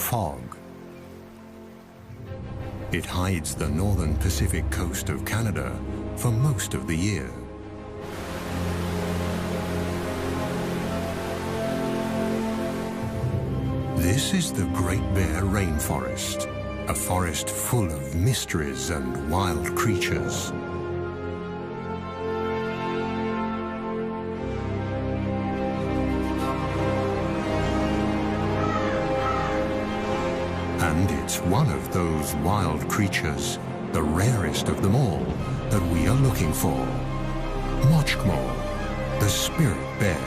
fog. It hides the northern Pacific coast of Canada for most of the year. This is the Great Bear Rainforest, a forest full of mysteries and wild creatures. And it's one of those wild creatures, the rarest of them all, that we are looking for. Mochkmo, the spirit bear.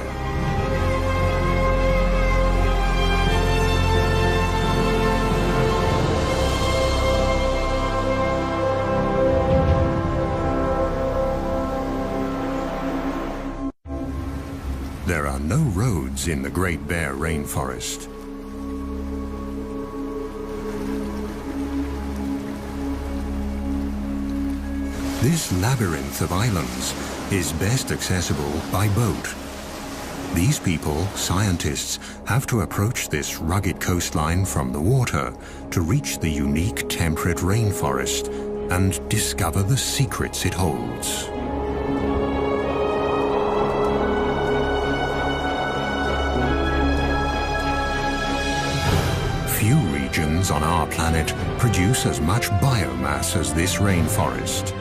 There are no roads in the Great Bear Rainforest. This labyrinth of islands is best accessible by boat. These people, scientists, have to approach this rugged coastline from the water to reach the unique temperate rainforest and discover the secrets it holds. Few regions on our planet produce as much biomass as this rainforest.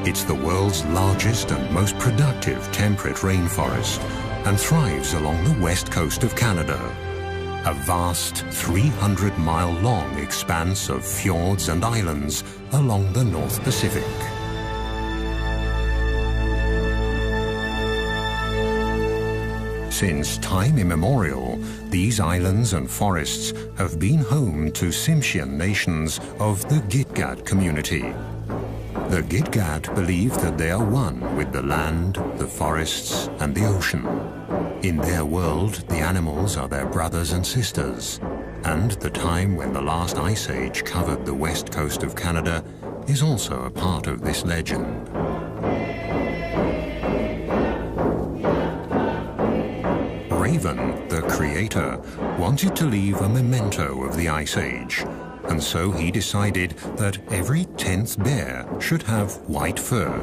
It's the world's largest and most productive temperate rainforest and thrives along the west coast of Canada, a vast 300-mile-long expanse of fjords and islands along the North Pacific. Since time immemorial, these islands and forests have been home to Tsimshian nations of the Gitga'at community. The Gitga'at believe that they are one with the land, the forests, and the ocean. In their world, the animals are their brothers and sisters, and the time when the last ice age covered the west coast of Canada is also a part of this legend. Raven, the creator, wanted to leave a memento of the ice age, and so he decided that every 10th bear should have white fur.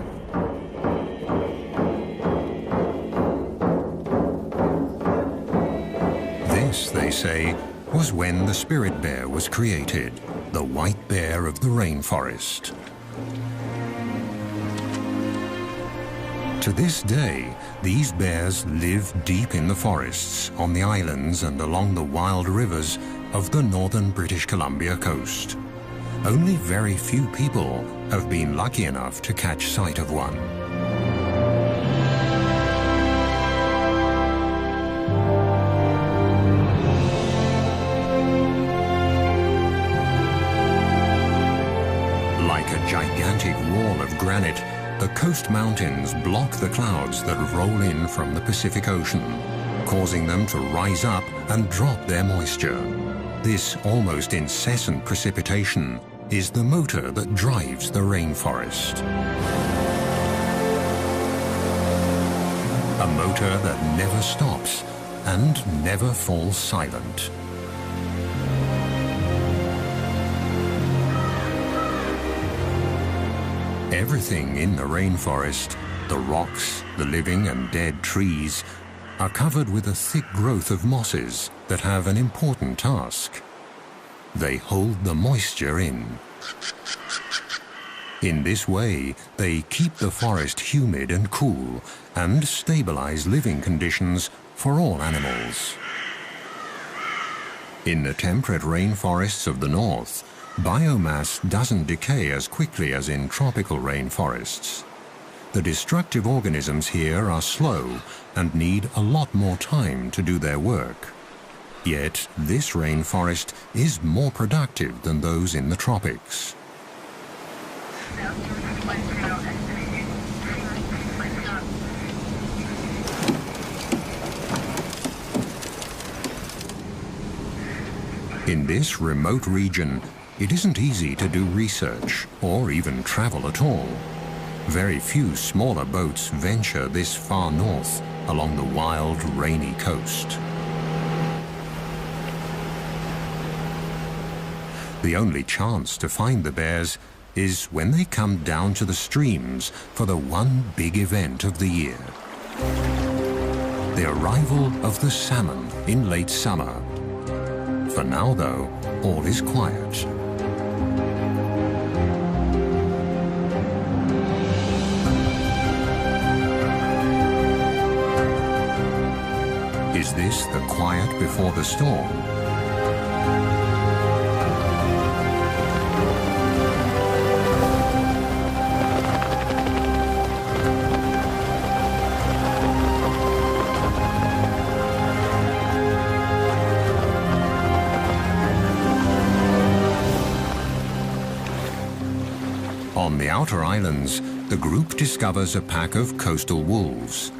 This, they say, was when the spirit bear was created, the white bear of the rainforest. To this day, these bears live deep in the forests, on the islands and along the wild rivers of the northern British Columbia coast. Only very few people have been lucky enough to catch sight of one. Like a gigantic wall of granite, the coast mountains block the clouds that roll in from the Pacific Ocean, causing them to rise up and drop their moisture. This almost incessant precipitation is the motor that drives the rainforest. A motor that never stops and never falls silent. Everything in the rainforest, the rocks, the living and dead trees, are covered with a thick growth of mosses that have an important task. They hold the moisture in. In this way, they keep the forest humid and cool and stabilize living conditions for all animals. In the temperate rainforests of the north, biomass doesn't decay as quickly as in tropical rainforests. The destructive organisms here are slow and need a lot more time to do their work. Yet this rainforest is more productive than those in the tropics. In this remote region, it isn't easy to do research or even travel at all. Very few smaller boats venture this far north along the wild, rainy coast. The only chance to find the bears is when they come down to the streams for the one big event of the year. The arrival of the salmon in late summer. For now, though, all is quiet. Is this the quiet before the storm? On the outer islands, the group discovers a pack of coastal wolves.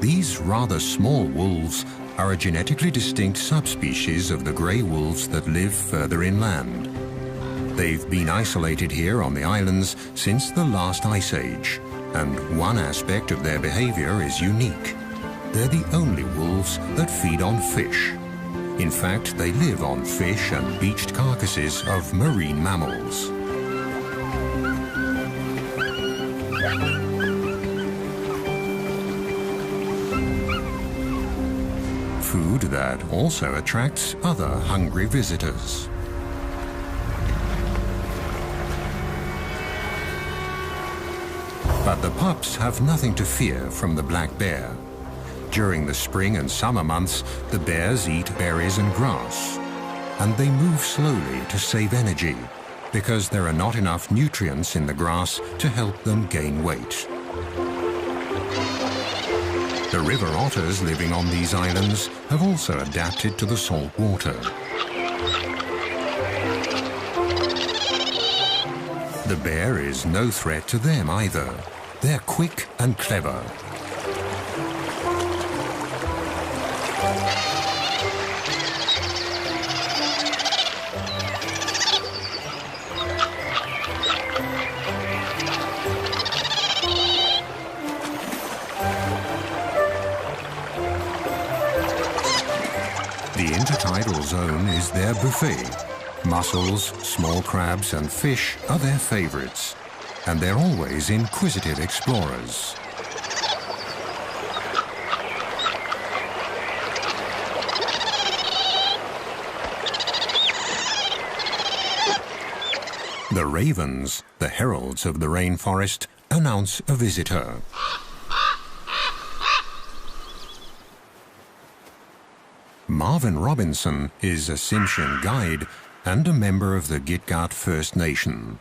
These rather small wolves are a genetically distinct subspecies of the grey wolves that live further inland. They've been isolated here on the islands since the last ice age, and one aspect of their behavior is unique. They're the only wolves that feed on fish. In fact, they live on fish and beached carcasses of marine mammals. Food that also attracts other hungry visitors. But the pups have nothing to fear from the black bear. During the spring and summer months, the bears eat berries and grass, and they move slowly to save energy because there are not enough nutrients in the grass to help them gain weight. The river otters living on these islands have also adapted to the salt water. The bear is no threat to them either. They're quick and clever. The intertidal zone is their buffet. Mussels, small crabs and fish are their favorites, and they're always inquisitive explorers. The ravens, the heralds of the rainforest, announce a visitor. Marvin Robinson is a Tsimshian guide and a member of the Gitga'at First Nation.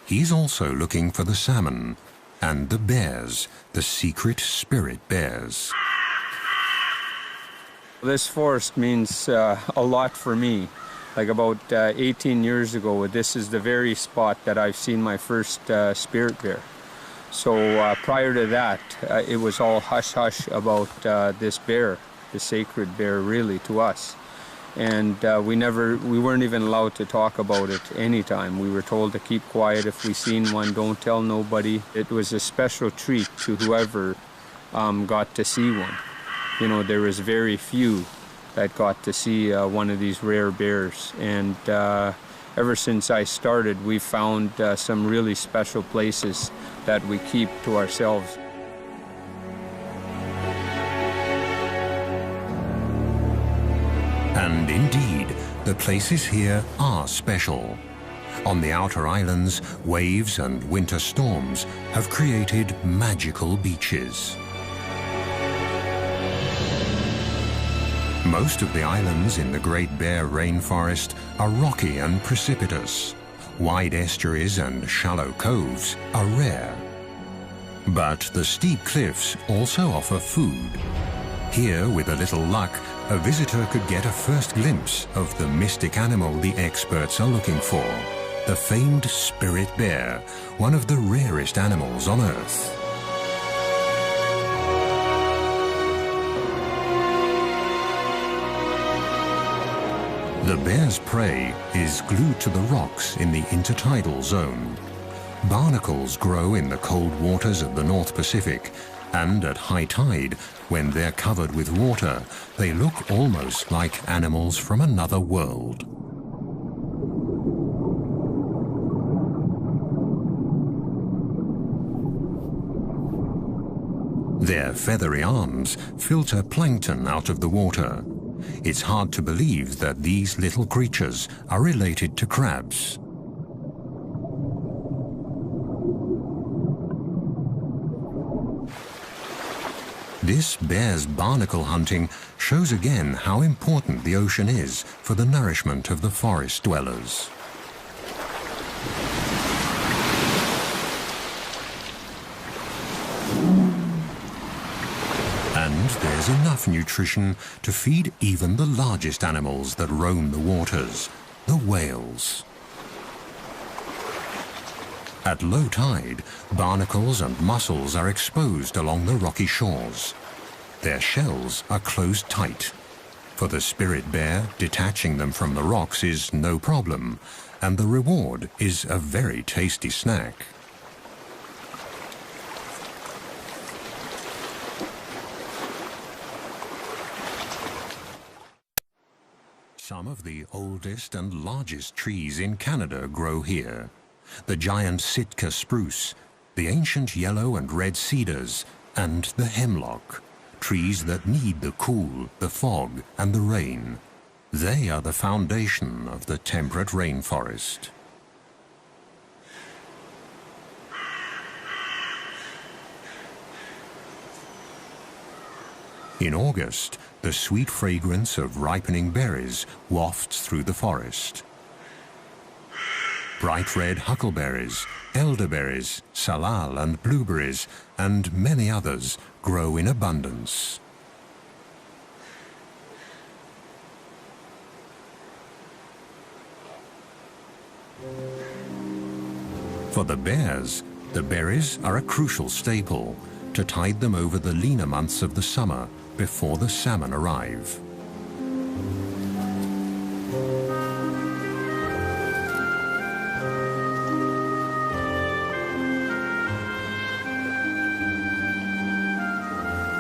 He's also looking for the salmon and the bears, the secret spirit bears. This forest means a lot for me. Like about 18 years ago, this is the very spot that I've seen my first spirit bear. So prior to that, it was all hush-hush about this bear, the sacred bear really to us. And we weren't even allowed to talk about it anytime. We were told to keep quiet if we seen one, don't tell nobody. It was a special treat to whoever got to see one. You know, there was very few that got to see one of these rare bears. And ever since I started, we've found some really special places that we keep to ourselves. And indeed, the places here are special. On the outer islands, waves and winter storms have created magical beaches. Most of the islands in the Great Bear Rainforest are rocky and precipitous. Wide estuaries and shallow coves are rare. But the steep cliffs also offer food. Here, with a little luck, a visitor could get a first glimpse of the mystic animal the experts are looking for, the famed spirit bear, one of the rarest animals on Earth. The bear's prey is glued to the rocks in the intertidal zone. Barnacles grow in the cold waters of the North Pacific, and at high tide, when they're covered with water, they look almost like animals from another world. Their feathery arms filter plankton out of the water. It's hard to believe that these little creatures are related to crabs. This bear's barnacle hunting shows again how important the ocean is for the nourishment of the forest dwellers. And there's enough nutrition to feed even the largest animals that roam the waters, the whales. At low tide, barnacles and mussels are exposed along the rocky shores. Their shells are closed tight. For the spirit bear, detaching them from the rocks is no problem, and the reward is a very tasty snack. Some of the oldest and largest trees in Canada grow here. The giant Sitka spruce, the ancient yellow and red cedars, and the hemlock, trees that need the cool, the fog, and the rain. They are the foundation of the temperate rainforest. In August, the sweet fragrance of ripening berries wafts through the forest. Bright red huckleberries, elderberries, salal and blueberries, and many others grow in abundance. For the bears, the berries are a crucial staple to tide them over the leaner months of the summer before the salmon arrive.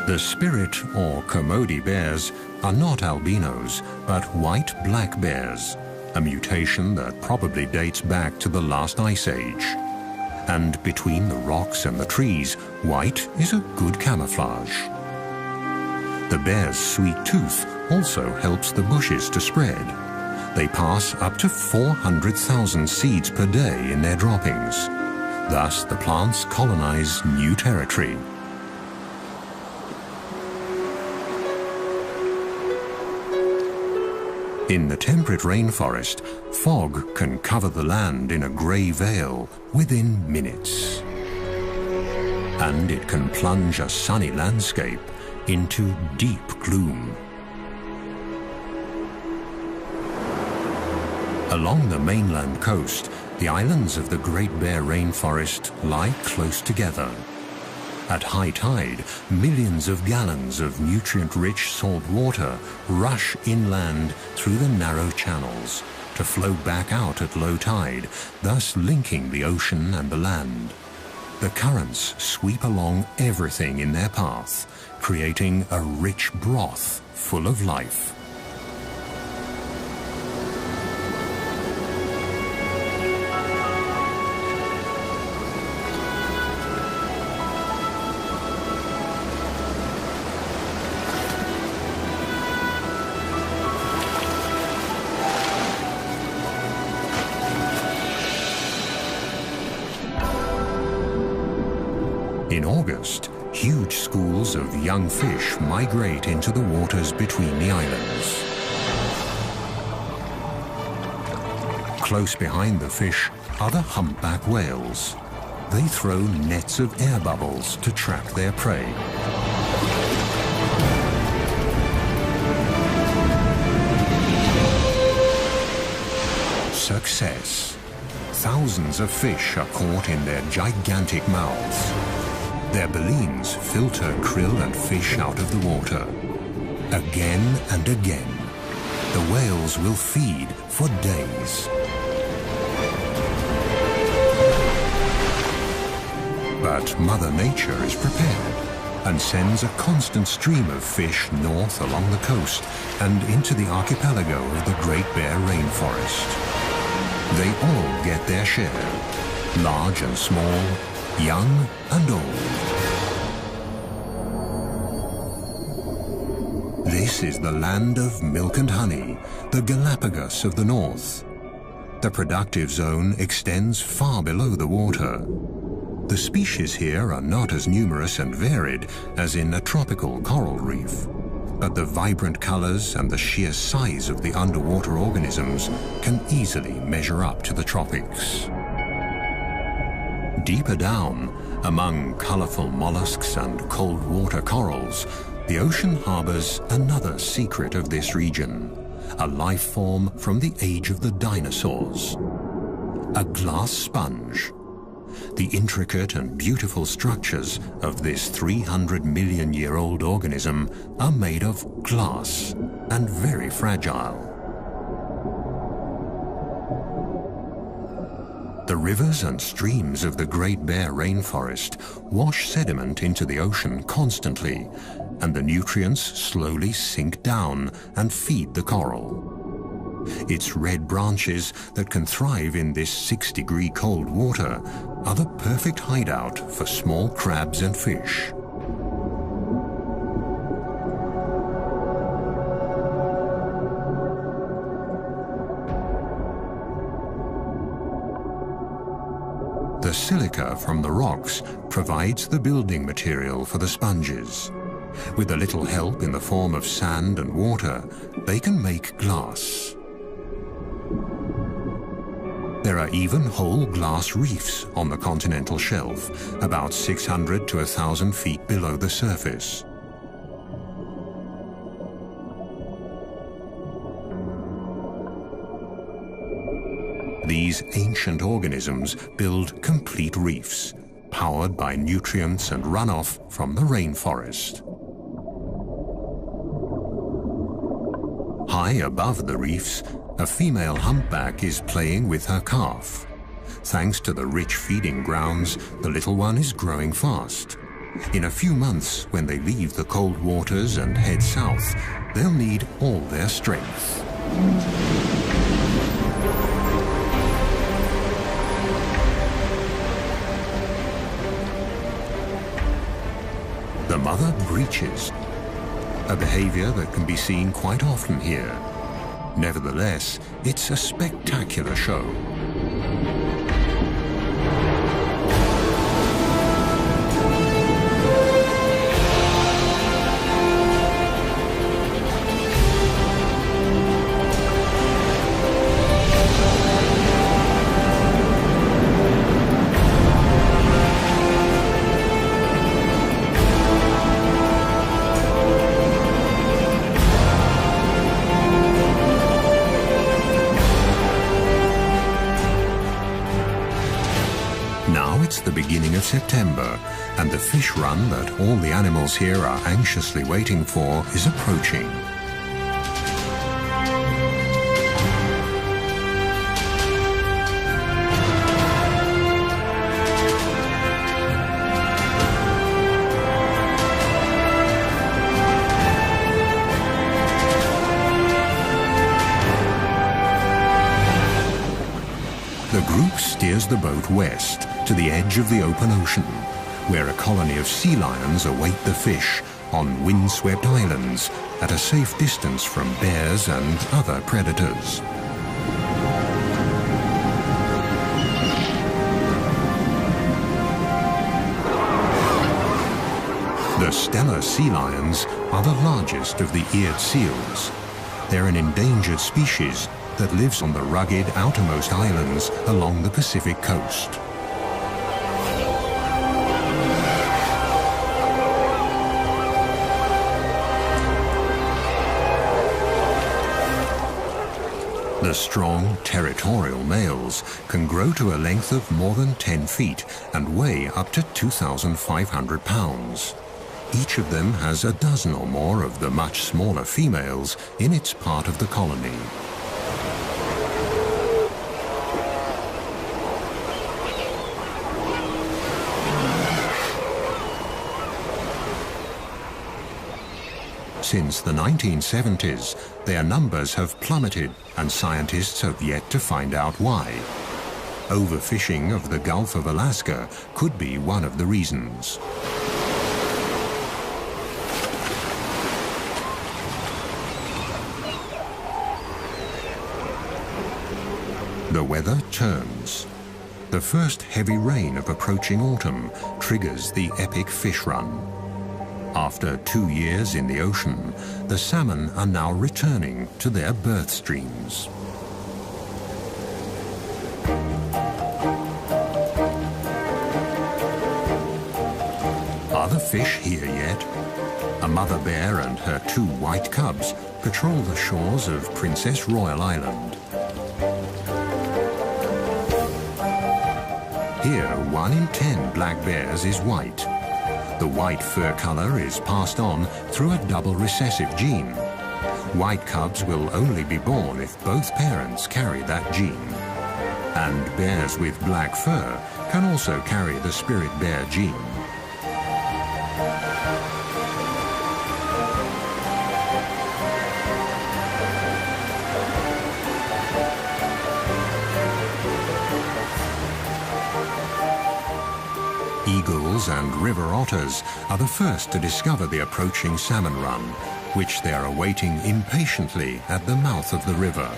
The spirit or Commodie bears are not albinos, but white black bears, a mutation that probably dates back to the last ice age. And between the rocks and the trees, white is a good camouflage. The bear's sweet tooth also helps the bushes to spread. They pass up to 400,000 seeds per day in their droppings. Thus, the plants colonize new territory. In the temperate rainforest, fog can cover the land in a grey veil within minutes. And it can plunge a sunny landscape into deep gloom. Along the mainland coast, the islands of the Great Bear Rainforest lie close together. At high tide, millions of gallons of nutrient-rich salt water rush inland through the narrow channels to flow back out at low tide, thus linking the ocean and the land. The currents sweep along everything in their path, creating a rich broth full of life. In August, huge schools of young fish migrate into the waters between the islands. Close behind the fish are the humpback whales. They throw nets of air bubbles to trap their prey. Success. Thousands of fish are caught in their gigantic mouths. Their balleens filter krill and fish out of the water. Again and again, the whales will feed for days. But Mother Nature is prepared and sends a constant stream of fish north along the coast and into the archipelago of the Great Bear Rainforest. They all get their share, large and small, young and old. This is the land of milk and honey, the Galapagos of the north. The productive zone extends far below the water. The species here are not as numerous and varied as in a tropical coral reef, but the vibrant colors and the sheer size of the underwater organisms can easily measure up to the tropics. Deeper down, among colorful mollusks and cold water corals, the ocean harbors another secret of this region, a life form from the age of the dinosaurs, a glass sponge. The intricate and beautiful structures of this 300-million-year-old organism are made of glass and very fragile. The rivers and streams of the Great Bear Rainforest wash sediment into the ocean constantly, and the nutrients slowly sink down and feed the coral. Its red branches that can thrive in this 6-degree cold water are the perfect hideout for small crabs and fish. The silica from the rocks provides the building material for the sponges. With a little help in the form of sand and water, they can make glass. There are even whole glass reefs on the continental shelf, about 600 to 1,000 feet below the surface. These ancient organisms build complete reefs, powered by nutrients and runoff from the rainforest. High above the reefs, a female humpback is playing with her calf. Thanks to the rich feeding grounds, the little one is growing fast. In a few months, when they leave the cold waters and head south, they'll need all their strength. The mother breaches, a behavior that can be seen quite often here. Nevertheless, it's a spectacular show. It's the beginning of September, and the fish run that all the animals here are anxiously waiting for is approaching. The group steers the boat west to the edge of the open ocean, where a colony of sea lions await the fish on windswept islands at a safe distance from bears and other predators. The Steller sea lions are the largest of the eared seals. They're an endangered species that lives on the rugged outermost islands along the Pacific coast. The strong, territorial males can grow to a length of more than 10 feet and weigh up to 2,500 pounds. Each of them has a dozen or more of the much smaller females in its part of the colony. Since the 1970s, their numbers have plummeted, and scientists have yet to find out why. Overfishing of the Gulf of Alaska could be one of the reasons. weather turns. The first heavy rain of approaching autumn triggers the epic fish run. After 2 years in the ocean, the salmon are now returning to their birth streams. Are the fish here yet? A mother bear and her 2 white cubs patrol the shores of Princess Royal Island. Here, 1 in 10 black bears is white. The white fur color is passed on through a double recessive gene. White cubs will only be born if both parents carry that gene. And bears with black fur can also carry the spirit bear gene. Eagles and river otters are the first to discover the approaching salmon run, which they are awaiting impatiently at the mouth of the river.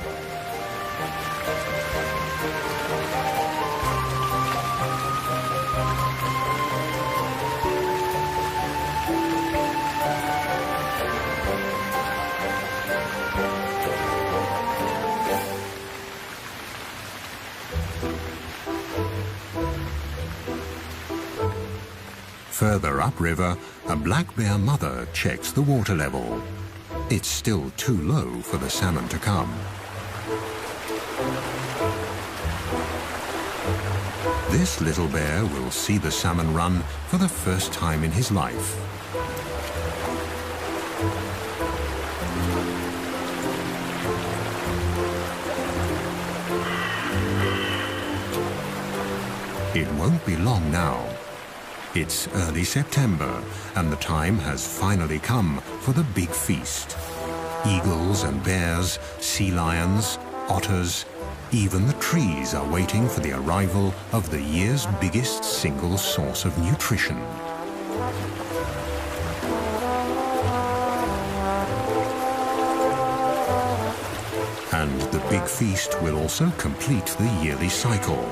Further upriver, a black bear mother checks the water level. It's still too low for the salmon to come. This little bear will see the salmon run for the first time in his life. It won't be long now. It's early September, and the time has finally come for the big feast. Eagles and bears, sea lions, otters, even the trees are waiting for the arrival of the year's biggest single source of nutrition. And the big feast will also complete the yearly cycle.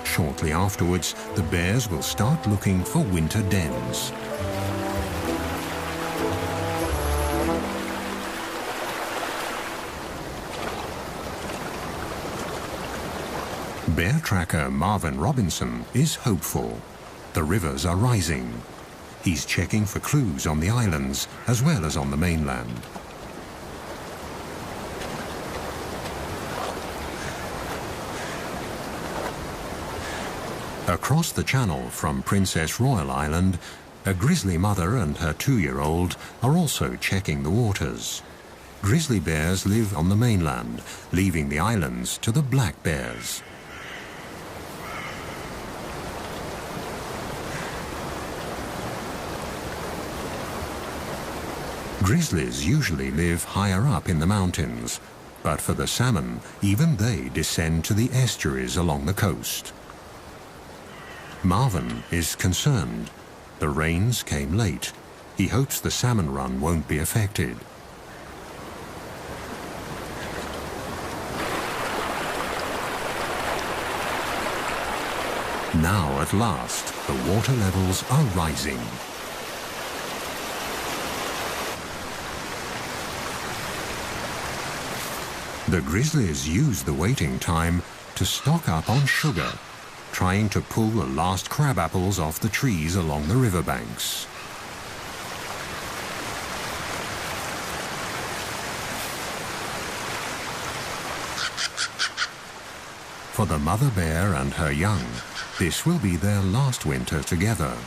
Shortly afterwards, the bears will start looking for winter dens. Bear tracker Marvin Robinson is hopeful. The rivers are rising. He's checking for clues on the islands as well as on the mainland. Across the channel from Princess Royal Island, a grizzly mother and her 2-year-old are also checking the waters. Grizzly bears live on the mainland, leaving the islands to the black bears. Grizzlies usually live higher up in the mountains, but for the salmon, even they descend to the estuaries along the coast. Marvin is concerned. The rains came late. He hopes the salmon run won't be affected. Now, at last, the water levels are rising. The grizzlies use the waiting time to stock up on sugar, trying to pull the last crab apples off the trees along the riverbanks. For the mother bear and her young, this will be their last winter together.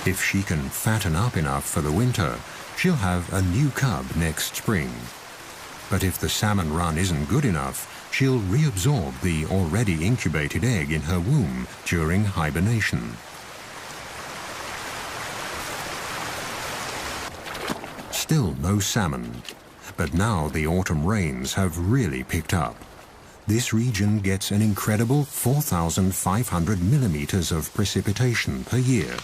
If she can fatten up enough for the winter, she'll have a new cub next spring. But if the salmon run isn't good enough, she'll reabsorb the already incubated egg in her womb during hibernation. Still no salmon, but now the autumn rains have really picked up. this region gets an incredible 4,500 millimeters of precipitation per year.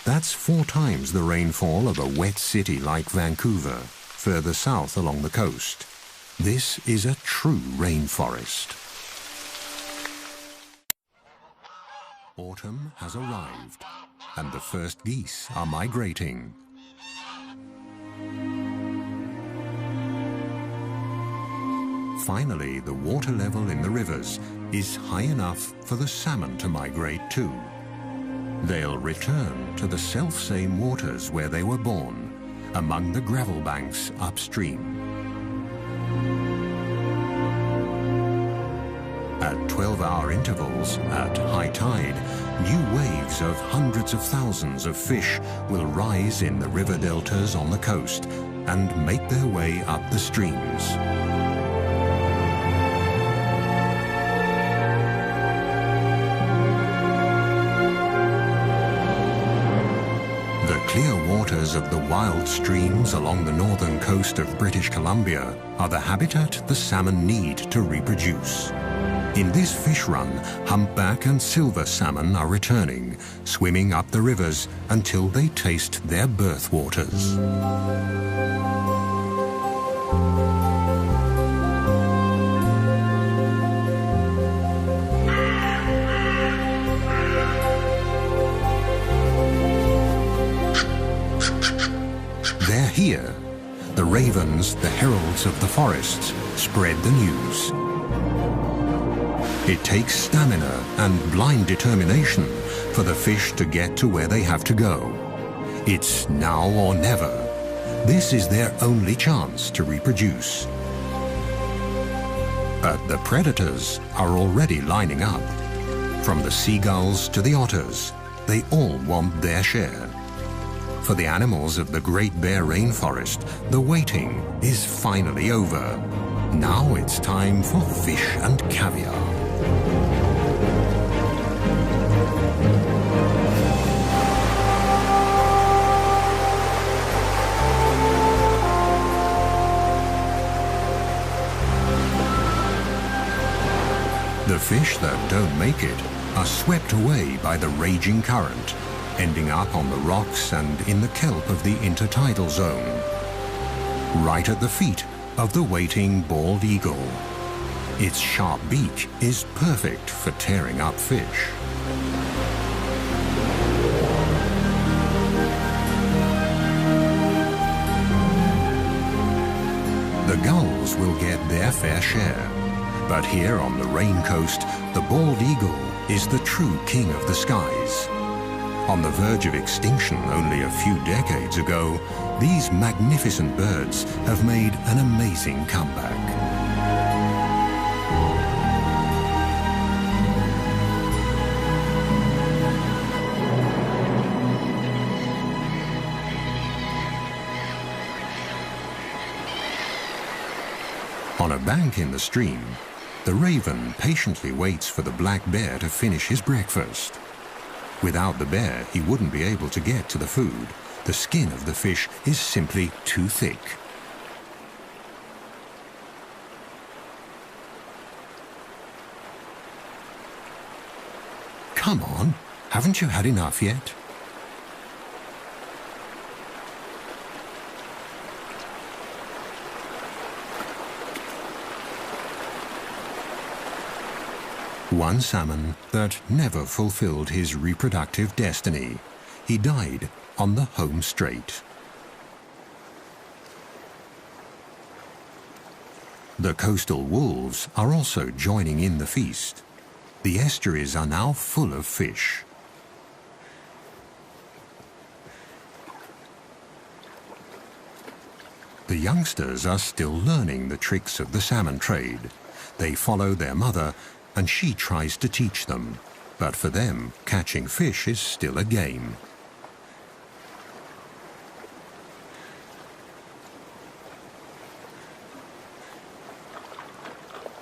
That's 4 times the rainfall of a wet city like Vancouver, further south along the coast. This is a true rainforest. Autumn has arrived, and the first geese are migrating. Finally, the water level in the rivers is high enough for the salmon to migrate too. They'll return to the self-same waters where they were born, among the gravel banks upstream. At 12-hour intervals, at high tide, new waves of hundreds of thousands of fish will rise in the river deltas on the coast and make their way up the streams. The clear waters of the wild streams along the northern coast of British Columbia are the habitat the salmon need to reproduce. In this fish run, humpback and silver salmon are returning, swimming up the rivers until they taste their birth waters. They're here. The ravens, the heralds of the forests, spread the news. It takes stamina and blind determination for the fish to get to where they have to go. It's now or never. This is their only chance to reproduce. But the predators are already lining up. From the seagulls to the otters, they all want their share. For the animals of the Great Bear Rainforest, the waiting is finally over. Now it's time for fish and caviar. The fish that don't make it are swept away by the raging current, ending up on the rocks and in the kelp of the intertidal zone, right at the feet of the waiting bald eagle. Its sharp beak is perfect for tearing up fish. The gulls will get their fair share. But here on the Rain Coast, the bald eagle is the true king of the skies. On the verge of extinction only a few decades ago, these magnificent birds have made an amazing comeback. On a bank in the stream, the raven patiently waits for the black bear to finish his breakfast. Without the bear, he wouldn't be able to get to the food. The skin of the fish is simply too thick. Come on, haven't you had enough yet? One salmon that never fulfilled his reproductive destiny. He died on the home straight. The coastal wolves are also joining in the feast. The estuaries are now full of fish. The youngsters are still learning the tricks of the salmon trade. They follow their mother, and she tries to teach them. But for them, catching fish is still a game.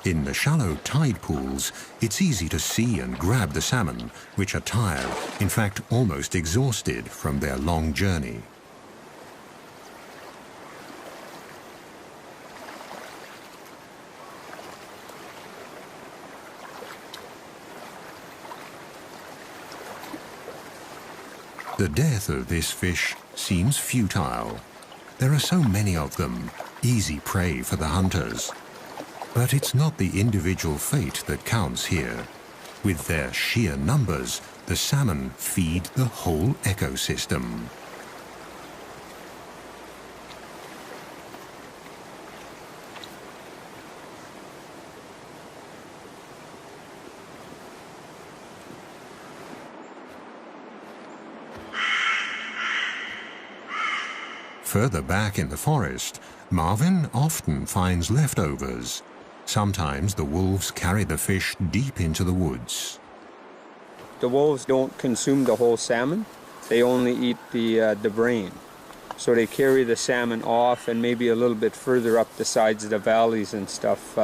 In the shallow tide pools, it's easy to see and grab the salmon, which are tired, in fact almost exhausted from their long journey. The death of this fish seems futile. There are so many of them, easy prey for the hunters. But it's not the individual fate that counts here. With their sheer numbers, the salmon feed the whole ecosystem. Further back in the forest, Marvin often finds leftovers. Sometimes the wolves carry the fish deep into the woods. The wolves don't consume the whole salmon. They only eat the brain. So they carry the salmon off and maybe a little bit further up the sides of the valleys and stuff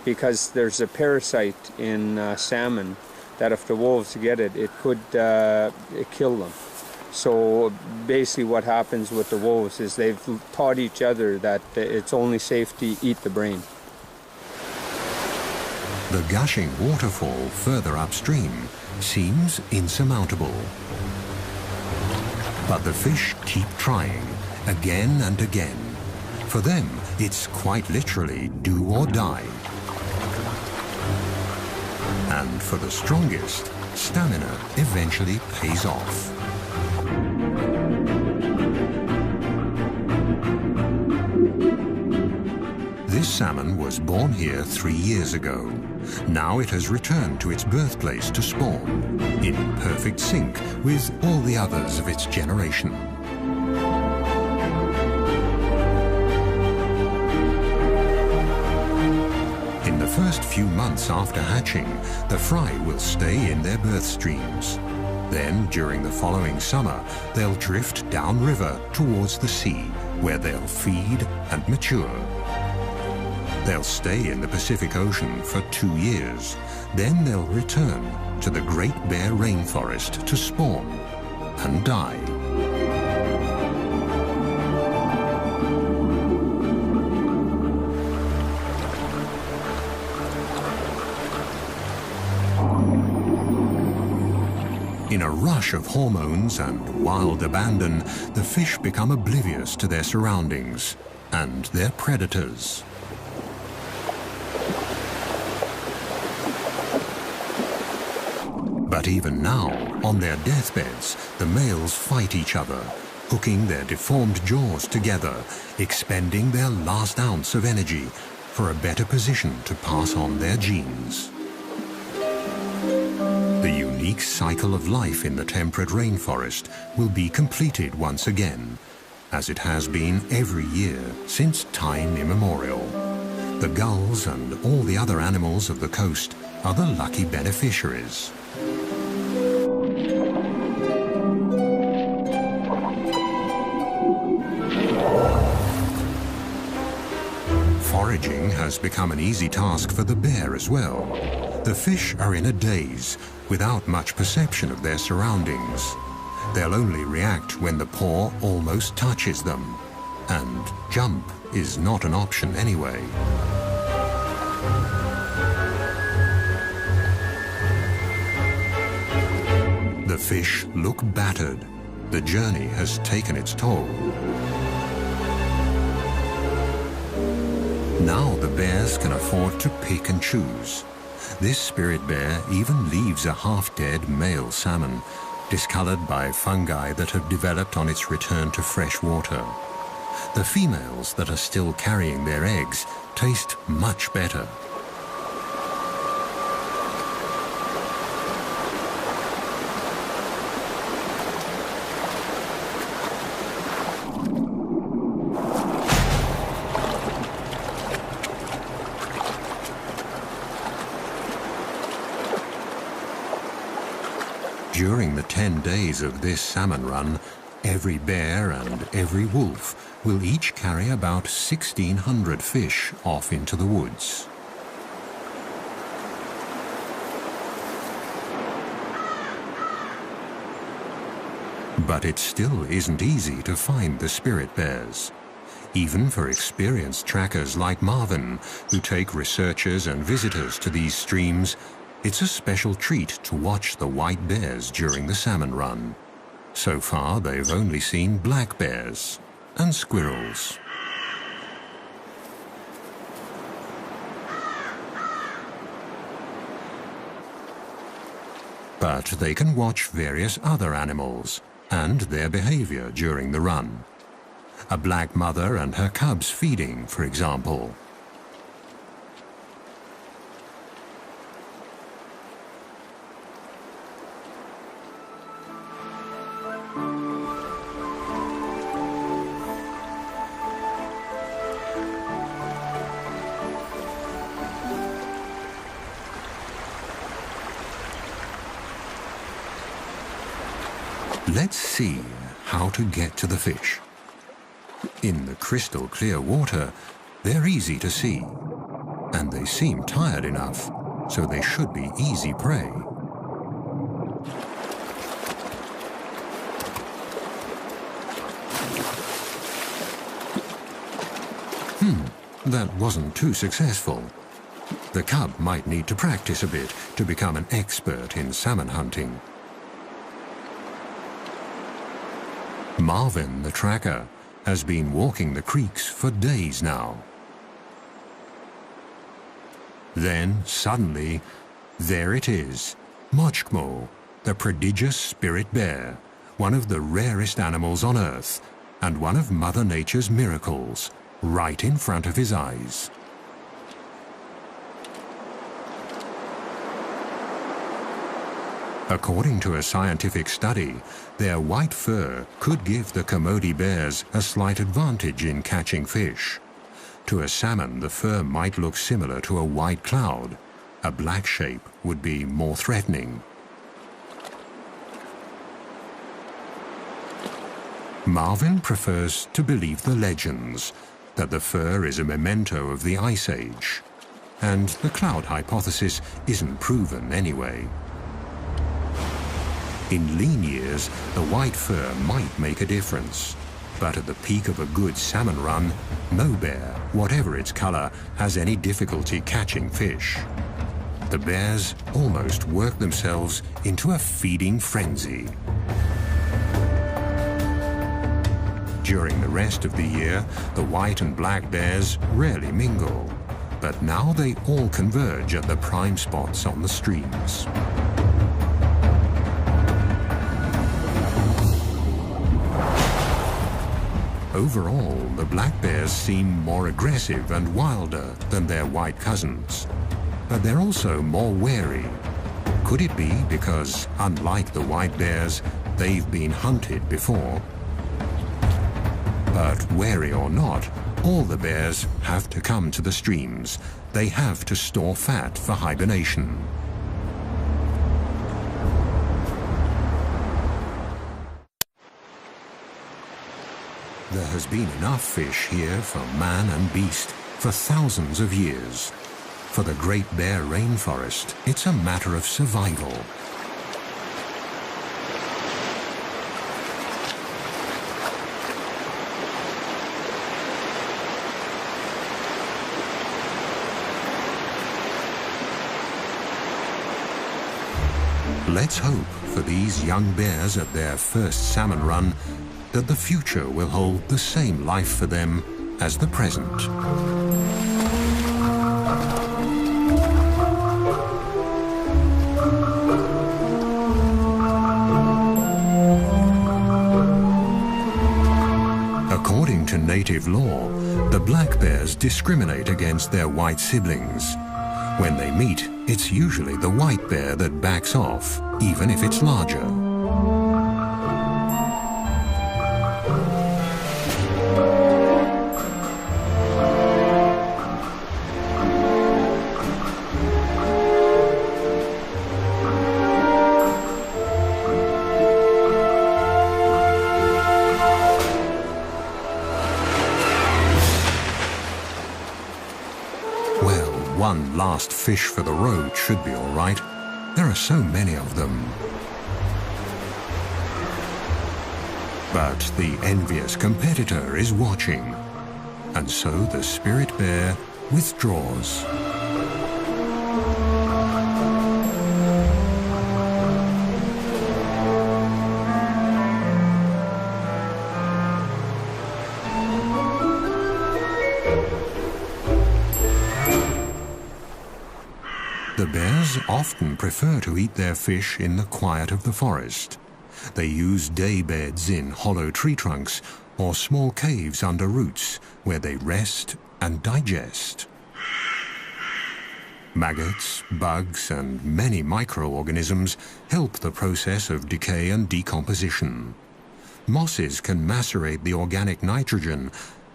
because there's a parasite in salmon that if the wolves get it, it could kill them. So basically what happens with the wolves is they've taught each other that it's only safe to eat the brain. The gushing waterfall further upstream seems insurmountable. But the fish keep trying, again and again. For them, it's quite literally do or die. And for the strongest, stamina eventually pays off. This salmon was born here 3 years ago. Now it has returned to its birthplace to spawn, in perfect sync with all the others of its generation. In the first few months after hatching, the fry will stay in their birth streams. Then, during the following summer, they'll drift downriver towards the sea, where they'll feed and mature. They'll stay in the Pacific Ocean for 2 years. Then they'll return to the Great Bear Rainforest to spawn and die. In a rush of hormones and wild abandon, the fish become oblivious to their surroundings and their predators. But even now, on their deathbeds, the males fight each other, hooking their deformed jaws together, expending their last ounce of energy for a better position to pass on their genes. The unique cycle of life in the temperate rainforest will be completed once again, as it has been every year since time immemorial. The gulls and all the other animals of the coast are the lucky beneficiaries. Foraging has become an easy task for the bear as well. The fish are in a daze, without much perception of their surroundings. They'll only react when the paw almost touches them. And jump is not an option anyway. The fish look battered. The journey has taken its toll. Now the bears can afford to pick and choose. This spirit bear even leaves a half-dead male salmon, discolored by fungi that have developed on its return to fresh water. The females that are still carrying their eggs taste much better. During the 10 days of this salmon run, every bear and every wolf will each carry about 1,600 fish off into the woods. But it still isn't easy to find the spirit bears. Even for experienced trackers like Marvin, who take researchers and visitors to these streams, it's a special treat to watch the white bears during the salmon run. So far, they've only seen black bears and squirrels. But they can watch various other animals and their behavior during the run. A black mother and her cubs feeding, for example. Let's see how to get to the fish. In the crystal clear water, they're easy to see, and they seem tired enough, so they should be easy prey. That wasn't too successful. The cub might need to practice a bit to become an expert in salmon hunting. Marvin, the tracker, has been walking the creeks for days now. Then, suddenly, there it is, Mochkmo, the prodigious spirit bear, one of the rarest animals on Earth, and one of Mother Nature's miracles, right in front of his eyes. According to a scientific study, their white fur could give the Commodore bears a slight advantage in catching fish. To a salmon, the fur might look similar to a white cloud. A black shape would be more threatening. Marvin prefers to believe the legends, that the fur is a memento of the Ice Age. And the cloud hypothesis isn't proven anyway. In lean years, the white fur might make a difference. But at the peak of a good salmon run, no bear, whatever its color, has any difficulty catching fish. The bears almost work themselves into a feeding frenzy. During the rest of the year, the white and black bears rarely mingle. But now they all converge at the prime spots on the streams. Overall, the black bears seem more aggressive and wilder than their white cousins. But they're also more wary. Could it be because, unlike the white bears, they've been hunted before? But wary or not, all the bears have to come to the streams. They have to store fat for hibernation. There has been enough fish here for man and beast for thousands of years. For the Great Bear Rainforest, it's a matter of survival. Let's hope for these young bears at their first salmon run that the future will hold the same life for them as the present. According to native law, the black bears discriminate against their white siblings. When they meet, it's usually the white bear that backs off, even if it's larger. One last fish for the road should be all right. There are so many of them. But the envious competitor is watching, and so the spirit bear withdraws. The bears often prefer to eat their fish in the quiet of the forest. They use day beds in hollow tree trunks or small caves under roots where they rest and digest. Maggots, bugs, and many microorganisms help the process of decay and decomposition. Mosses can macerate the organic nitrogen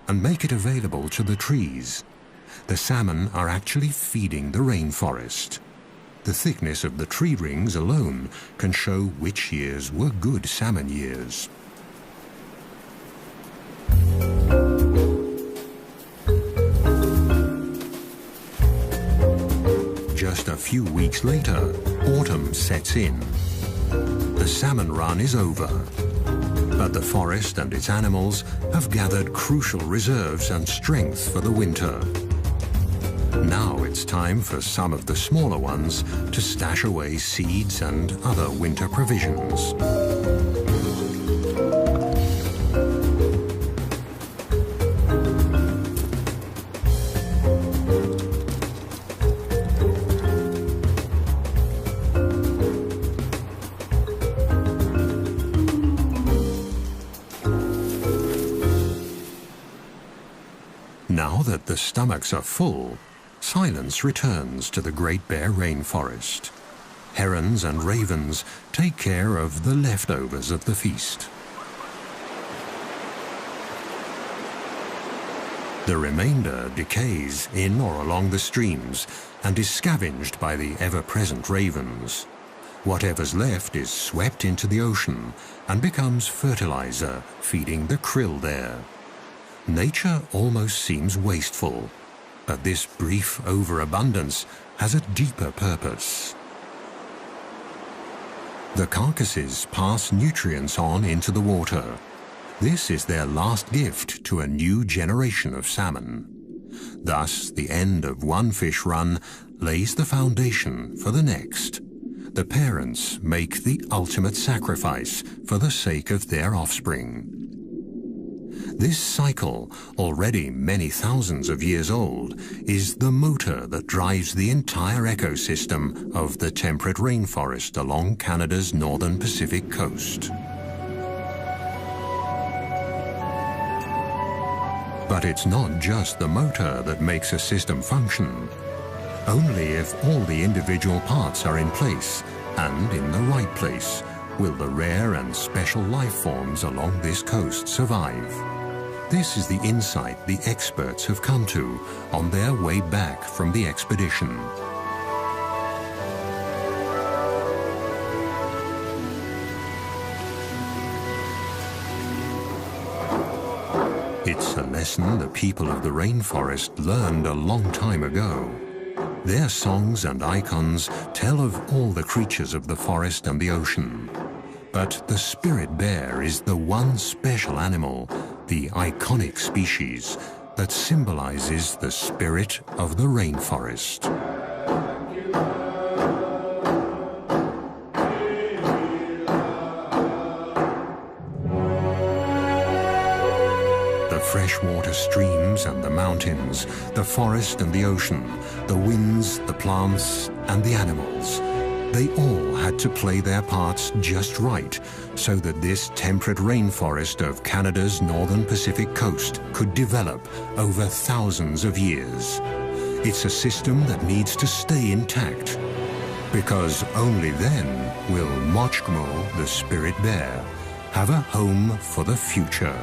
and make it available to the trees. The salmon are actually feeding the rainforest. The thickness of the tree rings alone can show which years were good salmon years. Just a few weeks later, autumn sets in. The salmon run is over, but the forest and its animals have gathered crucial reserves and strength for the winter. Now it's time for some of the smaller ones to stash away seeds and other winter provisions. Now that the stomachs are full, silence returns to the Great Bear Rainforest. Herons and ravens take care of the leftovers of the feast. The remainder decays in or along the streams and is scavenged by the ever-present ravens. Whatever's left is swept into the ocean and becomes fertilizer, feeding the krill there. Nature almost seems wasteful, but this brief overabundance has a deeper purpose. The carcasses pass nutrients on into the water. This is their last gift to a new generation of salmon. Thus, the end of one fish run lays the foundation for the next. The parents make the ultimate sacrifice for the sake of their offspring. This cycle, already many thousands of years old, is the motor that drives the entire ecosystem of the temperate rainforest along Canada's northern Pacific coast. But it's not just the motor that makes a system function. Only if all the individual parts are in place and in the right place will the rare and special life forms along this coast survive. This is the insight the experts have come to on their way back from the expedition. It's a lesson the people of the rainforest learned a long time ago. Their songs and icons tell of all the creatures of the forest and the ocean. But the spirit bear is the one special animal, the iconic species, that symbolizes the spirit of the rainforest. The freshwater streams and the mountains, the forest and the ocean, the winds, the plants and the animals, they all had to play their parts just right so that this temperate rainforest of Canada's northern Pacific coast could develop over thousands of years. It's a system that needs to stay intact, because only then will Mochgmo, the spirit bear, have a home for the future.